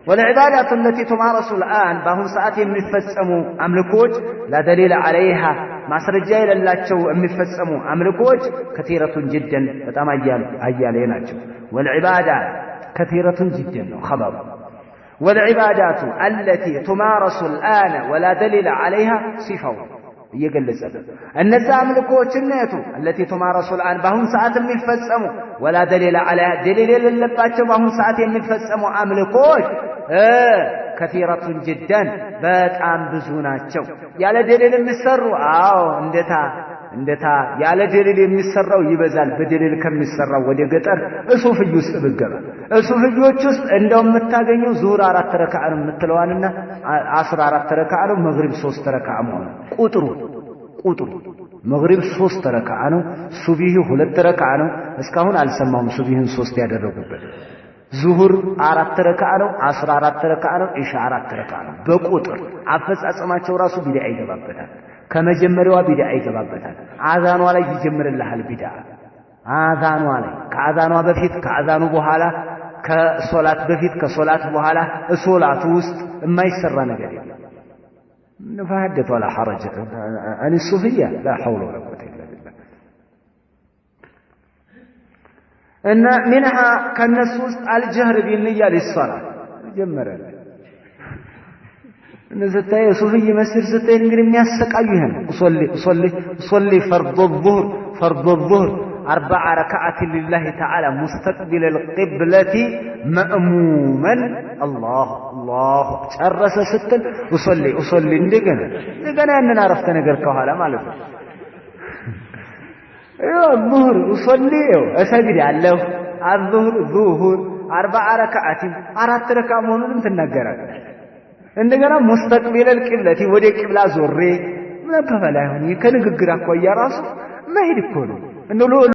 والعبادات التي تمارس الآن بهم ساعات يمفصموا أملكوج لا دليل عليها ما سرجا يللاچو يمفصموا أملكوج كثيرة جدا بتام أياليناچو والعبادات كثيرة جدا خبر والعبادات التي تمارس الآن ولا دليل عليها صفة يجلسها النزا أملكوچنيتو التي تمارس الآن بهم ساعات يمفصموا ولا دليل عليها دليل يللاچو بهم ساعات يمفصموا أملكوج كثيرة جدا በጣም ብዙ ናቸው ያለ ደሊል የሚሰሩ አዎ እንደታ ያለ ደሊል የሚሰራው ይበዛል በደሊል ከሚሰራው ወደ ገጠር ሱፍይ ውስጥ ብገባ ሱፍዮች ውስጥ እንደው የምታገኘው ዙር 4 ረካዓ ነው የምትለዋንና 14 ረካዓ ነው መግሪብ 3 ረካዓ ነው ቁጥሩ መግሪብ 3 ረካዓ ነው ሱብሂ 2 ረካዓ ነው እስካሁን አልሰማውም ሱብሂን 3 ያደረጉበት ዙሁር 4 ረካዓ ነው 14 ረካዓ ነው ኢሻ 4 ረካዓ ነው በቁጥር አፈጻጸማቸው ራሱ ቢዳ ይገባበታል ከመጀመሪያዋ ቢዳ ይገባበታል አዛኗ ላይ ይጀምርልሃል ቢዳ አዛኗ ላይ ከአዛኗ በፊት ከአዛኑ በኋላ ከሶላት በፊት ከሶላት በኋላ ሶላቱ ውስጥ የማይሰራ ነገር የለም نفهدت ولا حرج عن الصوفية لا حول ولا قوة إلا بالله إن منها كالنصوص الجهر بالنية للصلاة جمر نزلتاي صوفي مسير ستين نقول الناس سقايهم أصلي فرض الظهر 4 ركعات لله تعالى مستقبل القبلة مأموما الله ترس ستن أصلي ندقنا أننا عرفت نقر كهالا مالك الظهر أصلي أسجد الله الظهر 4 ركعات 4 ركعة مهنون تنقر عندنا مستقبل القبلة ودي قبلة زوري ما بفلا هوني كان نقرأ كويا راسه ما هي دكونه إنه